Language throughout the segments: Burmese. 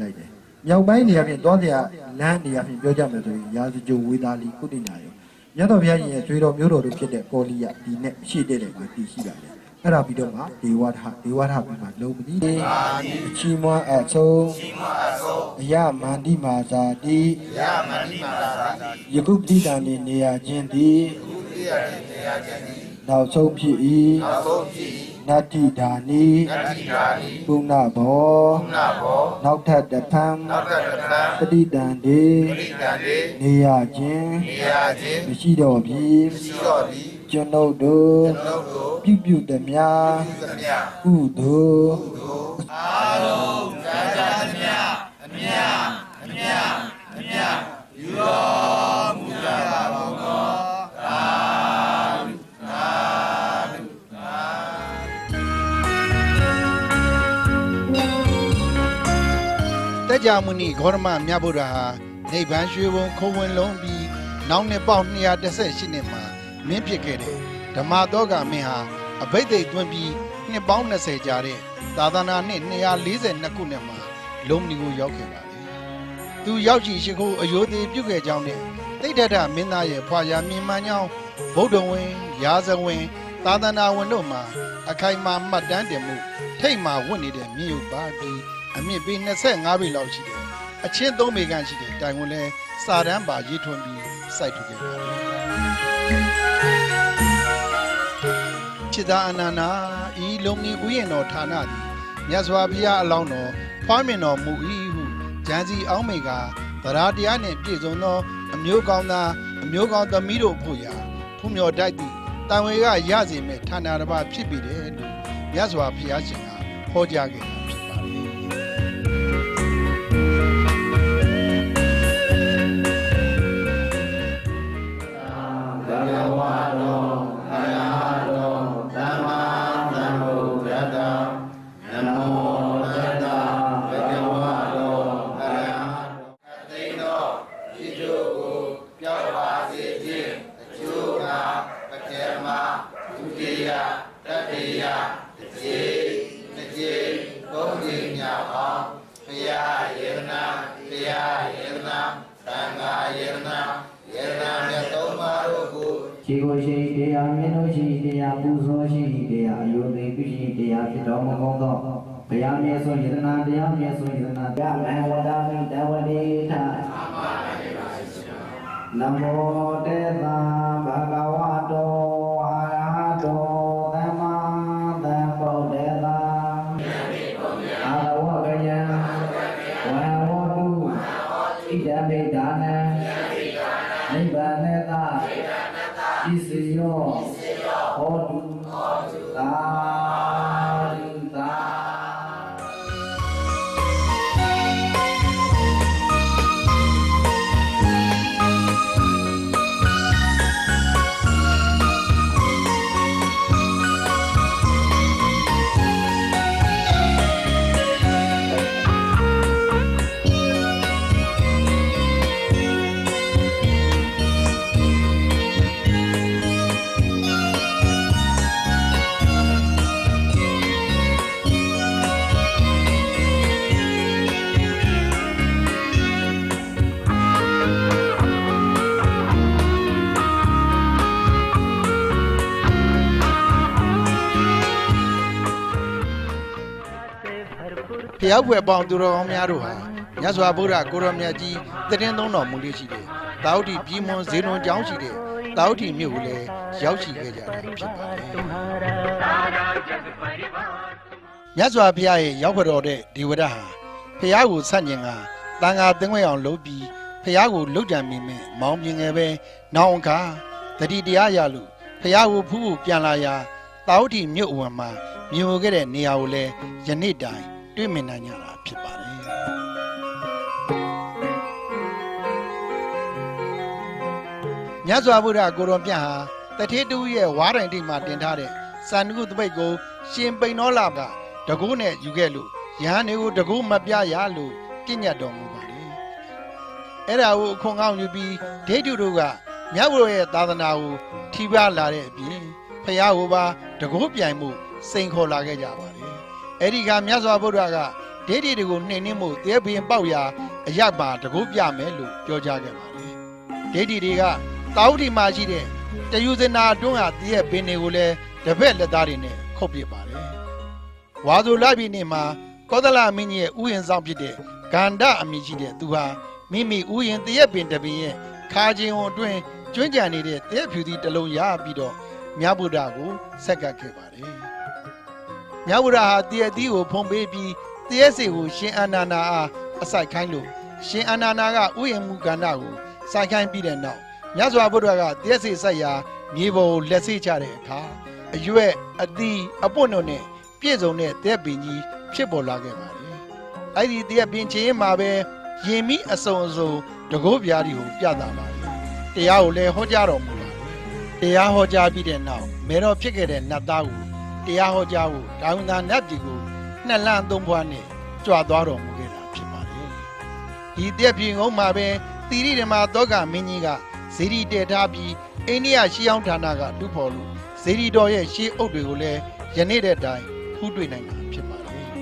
လိုက်တယ်မြောက်ပိုင်းနေရာဖြင့်သွားစရာလမ်းနေရာဖြင့်ပြောကြမယ်ဆိုရင်ရာဇဂျိုဝေသာလီကုဋ္ဌိနာယောမြတ်တော်ဘုရားရှင်ရဲ့ကျွေးတော်မျိုးတော်တို့ဖြစ်တဲ့ကောလိယဒီနဲ့ရှိတဲ့ကိုတည်ရှိပါတယ်အဲ့ဒါပြီးတော့မှဒေဝထပြီးမှလုံးမသည်အချီးမွမ်းအဆုံးအယမန္တိမာဇာတိယခုပဋိဒါနေနေရခြင်းသည်နောက်ဆုံးဖြစ်၏နတ္တိဒါနိပုဏ္ဏဘောနောက်ထပ်တဖန်ပဋိဒံတေနေရခြင်းမရှိတော့ပြီကျွန်ုပ်တို့ပြုသမျှကုသိုလ်အာလုံးသတ္တသမျှအမြယူတော်မူကြပါဘုရားတကြမုနိဂေါရမမြတ်ဗုဒ္ဓဟာနိဗ္ဗာန်ရွှေဘုံခုံဝင်လုံးပြီးနောက်နှစ်ပေါင်း218နှစ်မှာမင်းဖြစ်ခဲ့တဲ့ဓမ္မသောကမင်းဟာအဘိဓိတ်သွင်းပြီးနှစ်ပေါင်း20ကြာတဲ့သာသနာနှစ်242ခုနှစ်မှာလုံမဏီကိုရောက်ခဲ့ပါတယ်။သူရောက်ရှိရှိခိုးအယိုသေးပြုခဲ့ကြောင်းနဲ့တိဋ္ဌထမင်းသားရဲ့ဖွာရာမြင်မှန်ကြောင်းဗုဒ္ဓဝင်ရာဇဝင်သာသနာဝင်တို့မှာအခိုင်အမာမှတ်တမ်းတင်မှုထိတ်မှဝတ်နေတဲ့မြေရုပ်ပါပြီးအမြင့်ပေ25ပေလောက်ရှိတယ်အချင်း3ပေခန့်ရှိတယ်တိုင်ဝင်လဲစာတန်းပါရေးထွန်းပြီးစိုက်ထူခဲ့ပါတယ်ခြေသာအနန္နာဤလုံမီဥယျာဉ်တော်ဌာနသည်မြတ်စွာဘုရားအလောင်းတော်ဖွားမြင်တော်မူ၏ဟုဂျန်စီအောင်းမေကသရတရားနှင့်ပြည့်စုံသောအမျိုးကောင်းသားအမျိုးကောင်းသမီးတို့ဖို့ရာဖူးမြော်တိုက်သည့်တန်ဝေကရစေမဲ့ဌာနတစ်ပါးဖြစ်ပြီတယ်လို့မြတ်စွာဘုရားရှင်ကဟောကြားခဲ့တာဖြစ်ပါတယ်ခြေကိုရှိတရားမြင်လို့ရှိတရားပူဇော်ရှိတရားအယုဒိပိရှိတရားဖြစ်တော်မူသောဘုရားမြတ်စွာယတနာတရားမြတ်စွာယတနာယမဝဒာမိတဝတိထနမောတေသာဘဂဝတောအာရဟတောသမ္မာသမ္ဗုဒ္ဓေသာအာရဝကယံဝါဝတုဣဒံမေဒါနံနိဗ္ဗာနေသာဣစေယောဟောတုသာသာ ဖျောက်ွယ်ပေါင်းသူတော်ကောင်းများတို့ဟာမြတ်စွာဘုရားကိုရောမြတ်ကြီးတည်င်းသုံးတော်မူလေးရှိတယ်။တာဝတိပြည်မွန်ဇေလွန်ကျောင်းရှိတယ်။တာဝတိမြို့ကိုလည်းရောက်ရှိခဲ့ကြတာဖြစ်ပါတယ်။မြတ်စွာဘုရားရဲ့ရောက်ကြတော်တဲ့ဒီဝရဟာဖျားကိုဆန့်ကျင်ကတန်ခါသင်္ခွေအောင်လုပ်ပြီးဖျားကိုလှုပ်ကြံမိမဲ့မောင်မြင်ငယ်ပဲနောင်အခါတတိတရားရလို့ဖျားကိုဖူးဖို့ပြန်လာရာတာဝတိမြို့အဝံမှာမြင်ခဲ့တဲ့နေရာကိုလည်းယနေ့တိုင်တွေ့မြင်နိုင်ကြတာဖြစ်ပါတယ်မြတ်စွာဘုရားကိုရောမြတ်ဟာတထေးတူရဲ့ဝါတိုင်တိတ်မှာတင်ထားတဲ့စန္ဒကုသပိတ်ကိုရှင်ပိန်နောလကတကူးနဲ့ယူခဲ့လို့ယဟန်တွေကိုတကူးမပြရလို့ပြညတ်တော်မူပါတယ်အဲ့ဒါကိုအခွန်ကောင်းယူပြီးဒိဋ္ဌုတို့ကမြတ်ဘုရားရဲ့သာသနာကိုထိပါလာတဲ့အပြင်ဖယားကိုပါတကူးပြိုင်မှုစိန်ခေါ်လာခဲ့ကြပါတယ်အဲ့ဒီကမြတ်စွာဘုရားက ဒေဒီတွေကိုနှိမ်နှင်းမှုတရက်ဘရင်ပေါက်ရာအရပါတကူပြမယ်လို့ပြောကြားခဲ့ပါတယ်ဒေဒီတွေကတာဝတိမှာရှိတဲ့တယူဇနာအတွင်းဟာတရက်ဘင်တွေကိုလည်းတပည့်လက်သားတွေနဲ့ခုတ်ပစ်ပါတယ်ဝါဇိုလပြည်နေ့မှာကောသလမင်းကြီးရဲ့ဥယျာဉ်ဆောင်ဖြစ်တဲ့ဂန္ဓအမည်ရှိတဲ့သူဟာမိမိဥယျာဉ်တရက်ပင်တပင်ရဲ့ခါချင်းဝန်အတွင်းကျွမ်းကြံနေတဲ့တရက်ဖြူသီးတစ်လုံးရပြီးတော့မြတ်ဗုဒ္ဓကိုဆက်ကပ်ခဲ့ပါတယ်မြတ်ဗုဒ္ဓဟာတရက်သီးကိုဖုံးပေးပြီးတရက်စီကိုရှင်အာနန္ဒာအားအစိုက်ခိုင်းလို့ရှင်အာနန္ဒာကဥယျာဉ်မူကန္ဓကိုစိုက်ခိုင်းပြီးတဲ့နောက်မြတ်စွာဘုရားကတရက်စီဆက်ရာမြေပေါ်ကိုလက်ဆေးချတဲ့အခါအရွက်အသီးအပွတ်တို့နဲ့ပြည့်စုံတဲ့တရက်ပင်ကြီးဖြစ်ပေါ်လာခဲ့ပါတယ်အဲ့ဒီတရက်ပင်ချင်းမှာပဲရင်မိအစုံအစုံတကုတ်ပြားတွေကိုပြသပါတယ်တရားကိုလည်းဟောကြားတော်မူပါတယ်တရားဟောကြားပြီးတဲ့နောက်မေတော်ဖြစ်ခဲ့တဲ့နတ်သားကိုတရားဟောကြားဖို့ဒါဝိနာနတ်ပြည်ကိုနှစ်လန်းသုံးဘွားနဲ့ကြွားသွားတော်မူခဲ့တာဖြစ်ပါတယ်ဒီတရက်ပင်ကုန်းမှာပဲသီရိဓမ္မသောကမင်းကြီးကဇေဒီတည်ထားပြီးအိန္ဒိယရှေးအောင်ဌာနကတူဖော်လို့ဇေဒီတော်ရဲ့ရှေးအုပ်တွေကိုလည်းယနေ့တဲ့အတိုင်းဖူးတွေ့နိုင်တာဖြစ်ပါတယ်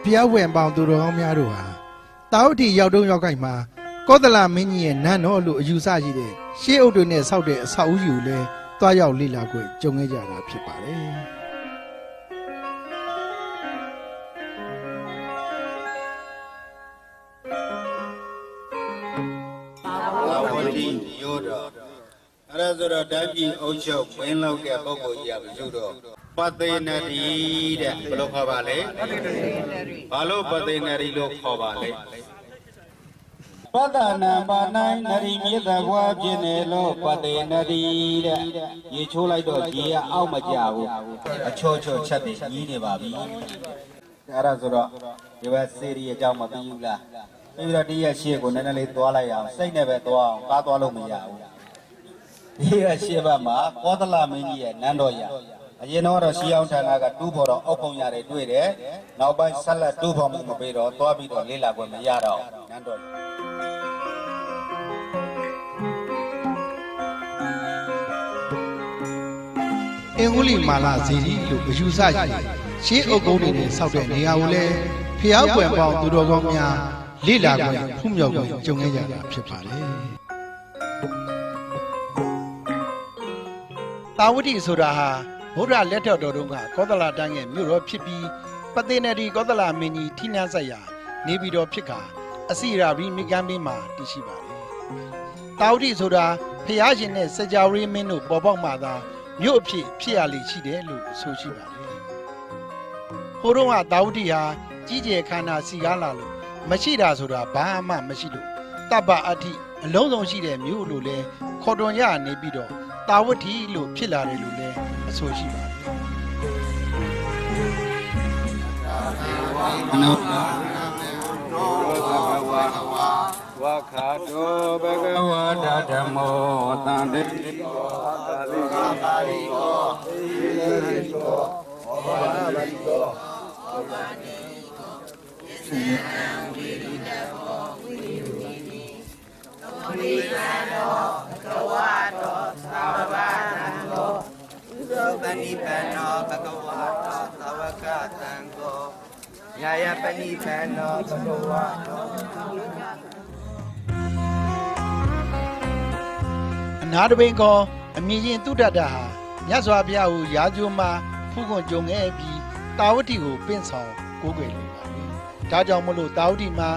ဘုရားဝင်ပေါင်းသူတော်ကောင်းများတို့ဟာတာဝတိရောက်တုံးရောက်ခိုက်မှာကောသလမင်းကြီးရဲ့နန်းတော်လို့အယူဆရှိတဲ့ရှေးအုပ်တွေနဲ့ဆောက်တဲ့အဆောက်အဦကိုလည်းတွားရောက်လေ့လာခွင့်ကြုံခဲ့ကြတာဖြစ်ပါတယ်သာဝတိရိုးတော်အဲ့ဒါဆိုတော့ဓာတ်ကြီးအုပ်ချုပ်မင်းလောက်တဲ့ပုဂ္ဂိုလ်ကြီးကပြုတော့ပသေနရီတဲ့ဘယ်လိုခေါ်ပါလဲဘာလို့ပသေနရီလို့ခေါ်ပါလဲပဒနာပါနိုင်နရီမြေတဘွားဖြစ်နေလို့ပသေနရီတဲ့ရေချိုးလိုက်တော့ရေကအောက်မကျဘူးအချောချောချက်တွေကြီးနေပါပြီအဲ့ဒါဆိုတော့ဒီဘက်စေရီအကြောင်းမပြီးဘူးလားပြီးတော့ဒီရဲ့ရှေ့ကိုနည်းနည်းလေးသွားလိုက်အောင်စိတ်နဲ့ပဲသွားအောင်ကားသွားလို့မရဘူးဒီရဲ့ရှေ့ဘက်မှာကောသလမင်းကြီးရဲ့နန်းတော်ရအရင်တော့ရှီအောင်ဌာနကတူးဖို့တော့အုပ်ပုံရတယ်တွေ့တယ်နောက်ပိုင်းဆက်လက်တူးဖို့မပေးတော့သွားပြီးတော့လေးလာခွင့်မရတော့နန်းတော်အင်္ဂုလိမာလာဇီရီလို့အယူဆရှိရှေးအုပ်ကုန်းတွေနဲ့ဆောက်တဲ့နေရာကိုလည်းဖျားပွင့်ပေါင်းသူတော်ကောင်းများလေ့လာခွင့်ဖူးမြောက်ခွင့်ကြုံခဲ့ကြတာဖြစ်ပါတယ်တာဝတိဆိုတာဟာဗုဒ္ဓလက်ထက်တော်တုန်းကကောသလတိုင်းရဲ့မြို့တော်ဖြစ်ပြီးပသေနရီကောသလမင်းကြီးထိနှံဆက်ရာနေပြည်တော်ဖြစ်ကာအစီရာဘီမိကမ်းဘေးမှာတည်ရှိပါတယ်။တာဝတိဆိုတာဖျားရှင်နဲ့စကြဝဠာမင်းတို့ပေါ်ပေါက်မှသာမြို့အဖြစ်ဖြစ်ရလိမ့်ရှိတယ်လို့ဆိုရှိပါတယ်။ဟိုတုန်းကတာဝတိဟာကြီးကျယ်ခန္ဓာစီကားလာလို့မရှိတာဆိုတာဘာမှမရှိလို့တပ္ပအဋ္ဌိအလုံးစုံရှိတဲ့မြို့လို့လဲခေါ်တွန်ရနေပြီးတော့တာဝတိလို့ဖြစ်လာတယ်လို့လဲအဆိုရှိပါတယ်အနုဝါခာတောဘဂဝတာဓမ္မောသံတိပါဠိတော်ပါဠိတော်သေရိတော်ဘာဝနာပါဠိတော်ဩဘာနိသေယံဝိရိတဘောဝိရိဝိနိသမဝိသံတော်ဘဂဝတောသာဝကသံဃောဥဇောပဏိပန္နောဘဂဝတောသာဝကသံဃောယာယပဏိပန္နောဘဂဝတောအနာတပင်ကောအမြင့်ရင်တုဒ္ဒတဟာမြတ်စွာဘုရားကိုရာဇဝမှာဖူးခွန်ကြုံခဲ့ပြီးတာဝတိကိုပင့်ဆောင်ကိုးကွယ်လိုပါတယ်။ဒါကြောင့်မလို့တာဝတိမှာ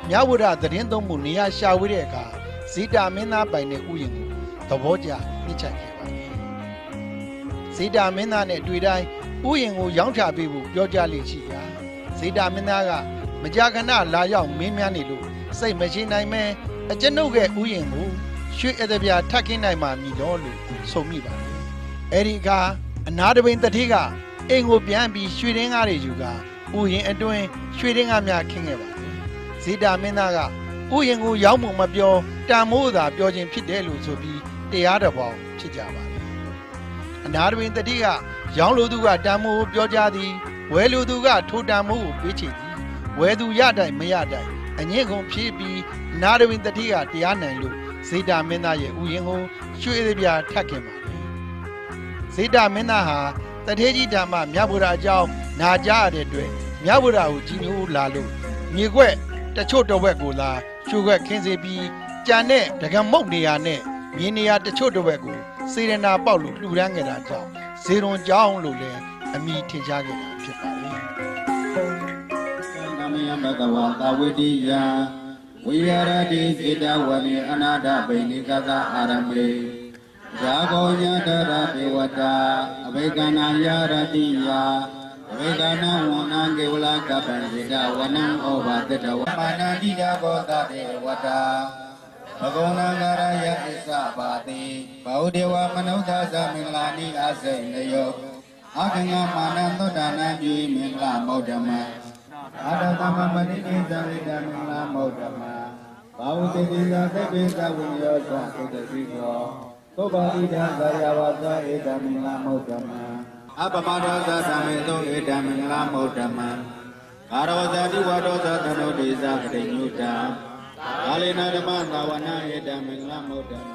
မြဝရသတင်းသုံးမှုနေရာရှာဝေးတဲ့အခါဇေတာမင်းသားပိုင်တဲ့ဥယျာဉ်ကိုသဘောကျနှိမ့်ချခဲ့ပါတယ်။ဇေတာမင်းသားနဲ့တွေ့တိုင်းဥယျာဉ်ကိုရောင်းချပေးဖို့ပြောကြလေရှိရာဇေတာမင်းသားကမကြာခဏလာရောက်မင်းများနေလို့စိတ်မရှိနိုင်မဲအကျွန်ုပ်ရဲ့ဥယျာဉ်ကိုရွှေအသပြာထပ်ခင်းနိုင်မှမည်လို့ဆိုမိပါတယ်။အဲဒီအခါအနာတပင်တတိက အိမ်ကိုပြန်ပြီးရွှေရင်းကားတွေယူကဥယျာဉ်အတွင်းရွှေရင်းကားများခင်းခဲ့ပါတယ်ဇေတာမင်းသားကဥယျာဉ်ကိုရောက်မှုမပြောတန်မိုးသာပြောခြင်းဖြစ်တယ်လို့ဆိုပြီးတရားတော်ပေါင်းဖြစ်ကြပါတယ်အနာတွင်တတိကရောင်းလူသူကတန်မိုးပြောကြသည်ဝယ်လူသူကထိုတန်မိုးကိုပေးချေသည်ဝယ်သူရတိုင်မရတိုင်အငင်းကုန်ဖြည့်ပြီးနာတွင်တတိကတရားနိုင်လို့ဇေတာမင်းသားရဲ့ဥယျာဉ်ကိုရွှေစပြာထပ်ခင်ပါတယ်ဇေတာမင်းသားဟာတထေးကြီးဓမ္မမြတ်ဗုဒ္ဓအကြောင်းနာကြားရတဲ့အတွက်မြတ်ဗုဒ္ဓကိုကြီးညိုလာလို့မြေခွက်တချို့တစ်ဝက်ကိုလာရွှေခွက်ခင်းစေပြီးကြံတဲ့ဒကမုတ်နေရာနဲ့မြေနေရာတချို့တစ်ဝက်ကိုစေရနာပေါက်လို့လှူဒန်းခဲ့တာကြောင့်ဇေရွန်ကျောင်းလို့လည်းအမည်ထင်ရှားခဲ့တာဖြစ်ပါတယ် နမယဘဂဝါသာဝတိယဝိရတိစေတဝနေအနာဒဗိနိကသာအာရမေဇာဂောညတရဒေဝတာအဘိကနာယရတိယအဘိကနာဝနံကေဝလာကပံစေတဝနံဩဘာတတဝမာနတိယဘောသတေဝတာဘဂဝနာဂရယဣသပါတိဘောဒေဝမနုဿာသမင်္ဂလာနိအစိနယောအကငမာနသောတာနံပြုမင်္ဂလာမောဒ္ဓမအာတသမပတိကိသဝိတမင်္ဂလာမောဒ္ဓမဘာဝတိတိသာသိပိသဝိယောသသုတတိကောသောပါတိတံကာယဝသဧတမင်္ဂလာမောဒ္ဓမအပမဒောသသမေသောဧတမင်္ဂလာမောဒ္ဓမကာရောဇာတိဝါဒောသသနောဒေသပတိညုတံကာလေနဓမ္မသာဝနာဧတမင်္ဂလာမောဒ္ဓမ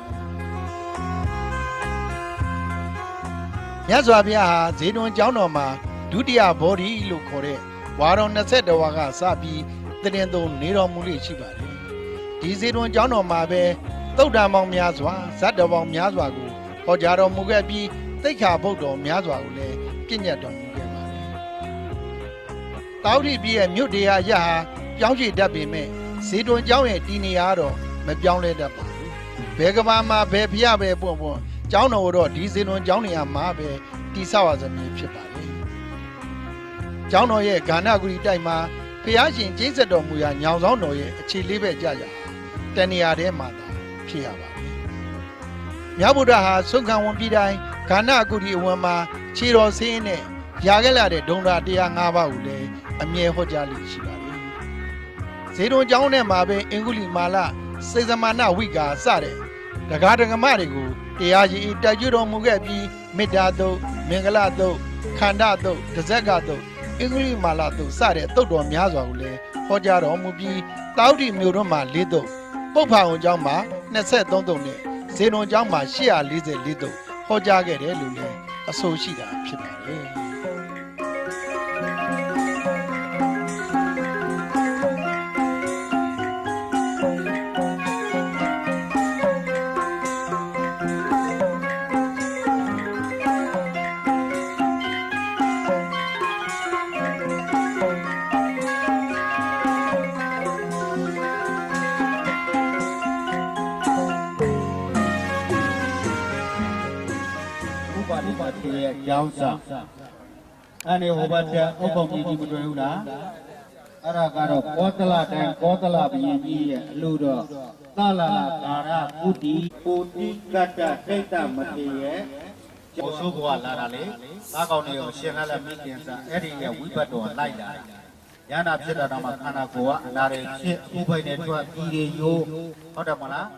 မြတ်စွာဘုရားဟာဇေတွန်ကျောင်းတော်မှာဒုတိယဘောဓိလို့ခေါ်တဲ့ဝါတော်20ဝါကစပြီးတရင်သုံးနေတော်မူလိရှိပါတယ်ဒီဇေတွန်ကျောင်းတော်မှာပဲသုတ်တံပေါင်းများစွာဇတ်တော်ပေါင်းများစွာကိုဟောကြားတော်မူခဲ့ပြီးသိက္ခာပုဒ်တော်များစွာကိုလည်းပြည့်ညတ်တော်မူခဲ့ပါတယ်တောဋ္ဌိပြည့်ရဲ့မြို့တရားရဟာပြောင်းရွှေ့တတ်ပေမဲ့ဇေတွန်ကျောင်းရဲ့တည်နေရာတော့မပြောင်းလဲတတ်ပါဘူးဘယ်ကဘာမှာဘယ်ဖျားပဲပွန့်ပွန့်ကျောင်းတော်တော့ဒီဇေတွန်ကျောင်းနေရာမှာပဲတိဆောက်ရစမြည်ဖြစ်ပါတယ်ကျောင်းတော်ရဲ့ဂါဏဂုရီတိုက်မှာဖျားရှင်ကျိတ်ဆက်တော်မူရာညောင်ဆောင်တော်ရဲ့အခြေလေးပဲကြကြတဏှာထဲမှာသာဖြစ်ရပါတယ်မြတ်ဗုဒ္ဓဟာဆုံးခံဝန်ပြည်တိုင်းဂါဏဂုရီအဝံမှာခြေတော်ဆင်းနဲ့ရခဲ့လာတဲ့ဒုံရာ105ပါးကိုလည်းအမြဲဟောကြားလိရှိပါတယ်ဇေတွန်ကျောင်းထဲမှာပဲအင်္ဂုလိမာလစေဇမာနဝိကာစတဲ့ဒကာဒကမတွေကိုတရားရည်တိုက်ကျွတော်မူခဲ့ပြီးမေတ္တာသုတ်မင်္ဂလာသုတ်ခန္ဓာသုတ်တဇက်ကသုတ်အင်္ဂလိမာလာသုတ်စတဲ့သုတ်တော်များစွာကိုလည်းဟောကြားတော်မူပြီးတောဋ္ဌိမြို့တော်မှာ4သုတ်ပုပ္ပာဝန်ကျောင်းမှာ23သုတ်နဲ့ဇေနွန်ကျောင်းမှာ844သုတ်ဟောကြားခဲ့တယ်လို့လည်းအဆိုရှိတာဖြစ်ပါတယ်ရဲ့ကျောင်းစာအဲ့ဒီဟိုဘက်တဲ့အုပ်ပုံကြီးကြီးမတွေ့ဘူးလားအဲ့ဒါကတော့ကောသလတန်ကောသလဘုရင်ကြီးရဲ့အလို့တော့သလာလာကာရပုတိပုတိကတ္တဒိဋ္ဌမတိရဲ့ကျော်ဆိုးဘဝလာတာလေသားကောင်းတွေရောရှင်ခါလည်းမိခင်စားအဲ့ဒီရဲ့ဝိပတ်တော်လိုက်လာရဟနာဖြစ်တာတော့မှခန္ဓာကိုယ်ကအနာတွေဖြစ်ဥပိ္ပနဲ့ထွက်ပြီးတွေရိုးဟုတ်တယ်မလား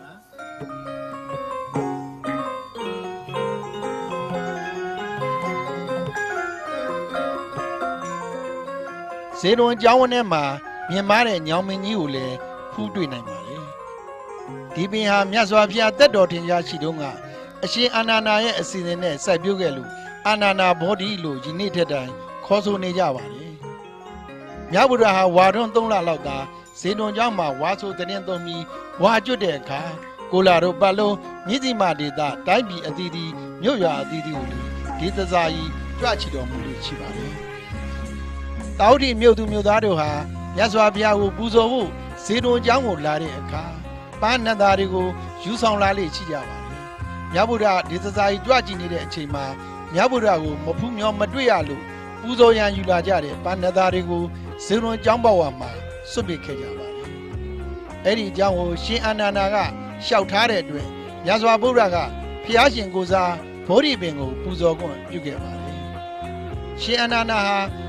ဇေတွန်ကျောင်းဝန်းထဲမှာမြင်မာတဲ့ညောင်မင်းကြီးကိုလည်းဖူးတွေ့နိုင်ပါလေဒီပင်ဟာမြတ်စွာဘုရားတက်တော်ထင်ရှားရှိတုန်းကအရှင်အာနန္ဒာရဲ့အစီအစဉ်နဲ့စိုက်ပျိုးခဲ့လို့အာနန္ဒာဘောဓိလို့ဒီနေ့ထက်တိုင်ခေါ်ဆိုနေကြပါတယ်မြတ်ဗုဒ္ဓဟာဝါတွန်း3လလောက်သာဇေတွန်ကျောင်းမှာဝါဆိုတဲ့သုံးပြီးဝါကျွတ်တဲ့အခါကိုလာတို့ပတ်လုံးမြစ်စီမဒေသတိုင်းပြည်အသီးသီးမြို့ရွာအသီးသီးကိုဒီသစာကြီးကြွချီတော်မူလို့ရှိပါတယ်တောဋ္ဌိမြို့သူမြို့သားတို့ဟာမြတ်စွာဘုရားကိုပူဇော်ဖို့ဇေတွန်ကျောင်းကိုလာတဲ့အခါပန်းနတ်သားတွေကိုယူဆောင်လာလေ့ရှိကြပါတယ်မြတ်ဗုဒ္ဓဒီသစာကြီးကြွကြည်နေတဲ့အချိန်မှာမြတ်ဗုဒ္ဓကိုမဖူးမြော်မတွေ့ရလို့ပူဇော်ရန်ယူလာကြတဲ့ပန်းနတ်သားတွေကိုဇေတွန်ကျောင်းပေါ်မှာဆွတ်ပစ်ခဲ့ကြပါတယ်အဲ့ဒီကျောင်းကိုရှင်အာနန္ဒာကလျှောက်ထားတဲ့အတွက်မြတ်စွာဘုရားကဖျားရှင်ကိုစားဘောဓိပင်ကိုပူဇော်ခွင့်ပြုခဲ့ပါတယ် ရှင်အနန္ဒာဟာ